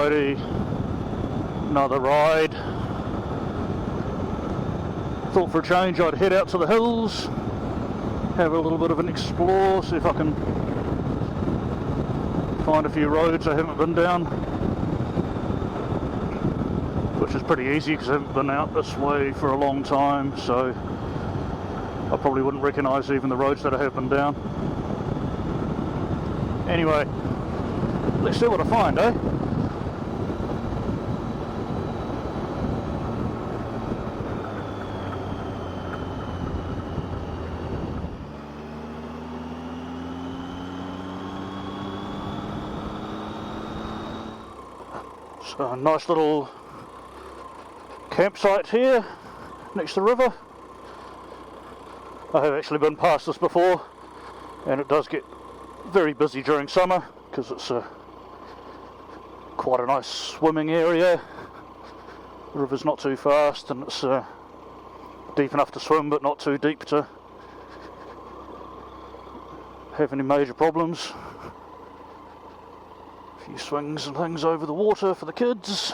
Alrighty, another ride. Thought for a change I'd head out to the hills, have a little bit of an explore, see if I can find a few roads I haven't been down, which is pretty easy because I haven't been out this way for a long time, so I probably wouldn't recognise even the roads that I have been down. Anyway, let's see what I find, eh? So a nice little campsite here next to the river. I have actually been past this before, and it does get very busy during summer because it's quite a nice swimming area. The river's not too fast and it's deep enough to swim but not too deep to have any major problems. A few swings and things over the water for the kids.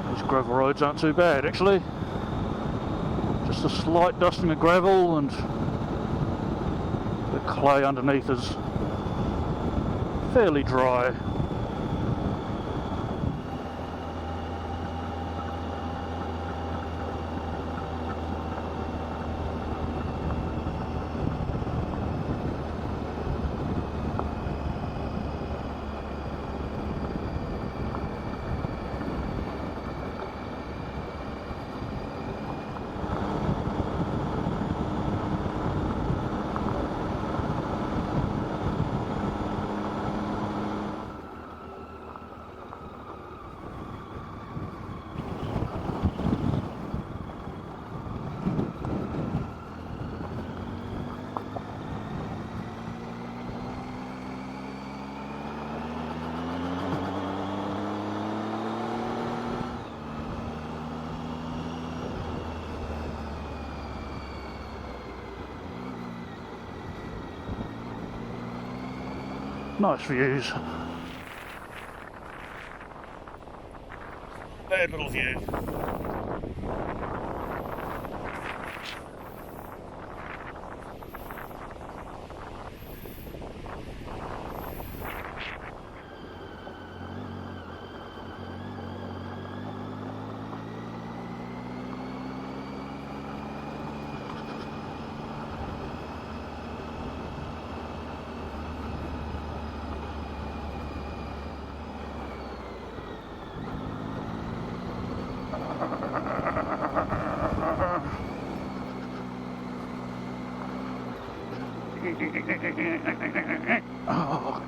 These gravel roads aren't too bad actually. Just a slight dusting of gravel and the clay underneath is fairly dry. Nice views. Bad little view. Oh,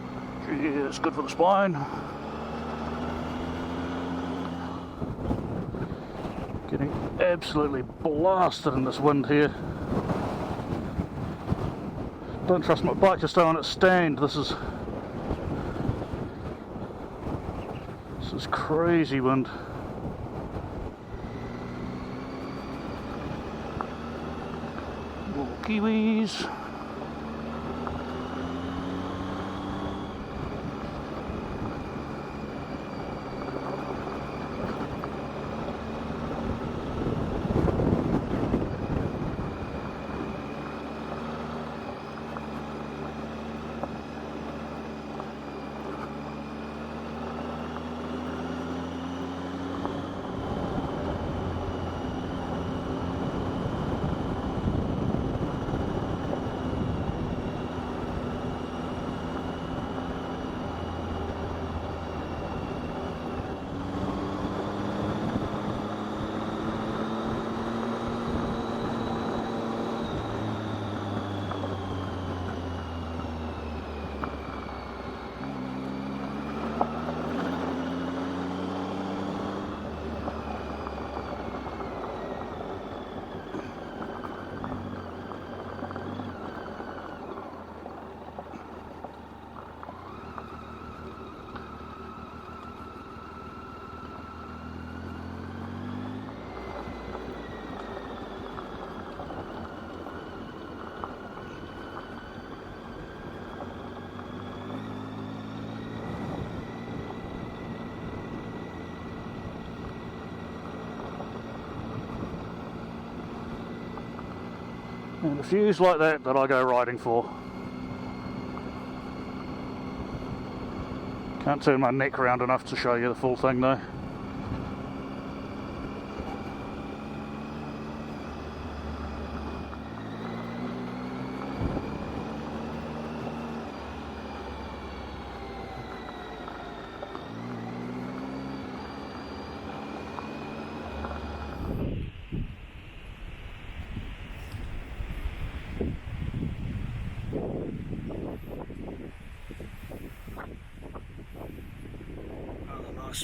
yeah, it's good for the spine. Getting absolutely blasted in this wind here. Don't trust my bike to stay on its stand. This is crazy wind. Little Kiwis. And it's views like that that I go riding for. Can't turn my neck around enough to show you the full thing though.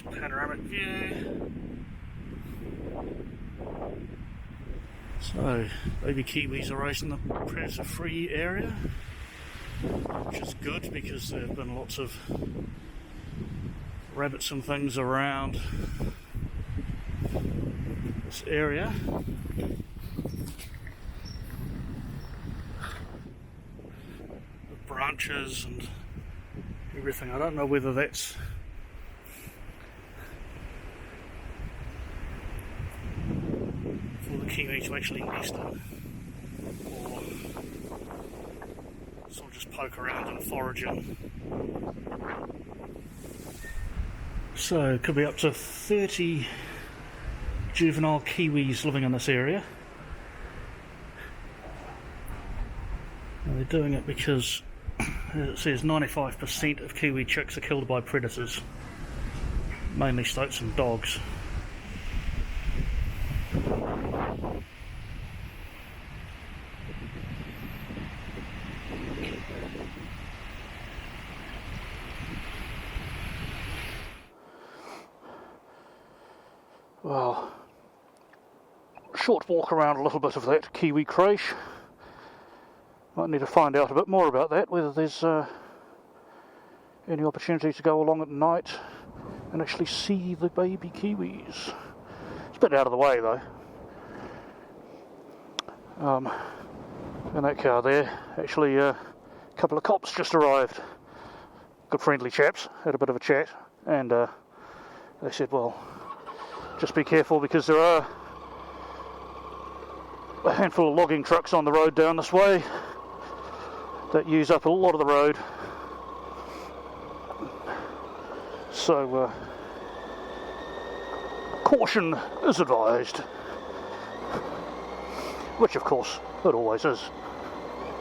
Panoramic view. So, baby kiwis are raised in the predator-free area, which is good because there have been lots of rabbits and things around this area. The branches and everything. I don't know whether that's Kiwi to actually nest in, or sort of just poke around and forage in. So it could be up to 30 juvenile kiwis living in this area. And they're doing it because it says 95% of kiwi chicks are killed by predators, mainly stoats and dogs. Well, short walk around a little bit of that Kiwi Crèche. Might need to find out a bit more about that, whether there's any opportunity to go along at night and actually see the baby kiwis. It's a bit out of the way though. And that car there, actually a couple of cops just arrived. Good friendly chaps, had a bit of a chat, and they said, well, just be careful because there are a handful of logging trucks on the road down this way that use up a lot of the road. So caution is advised, which of course it always is,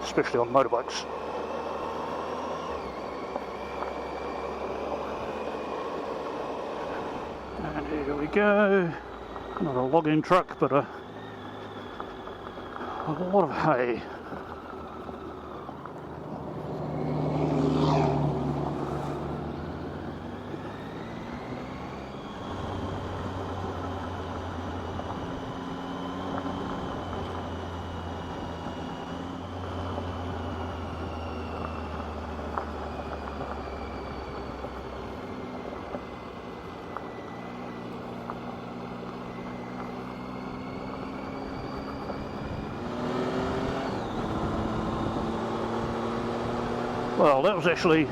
especially on motorbikes. And here we go, not a logging truck but a lot of hay. Well, that was actually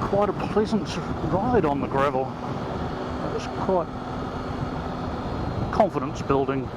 quite a pleasant ride on the gravel. It was quite confidence building.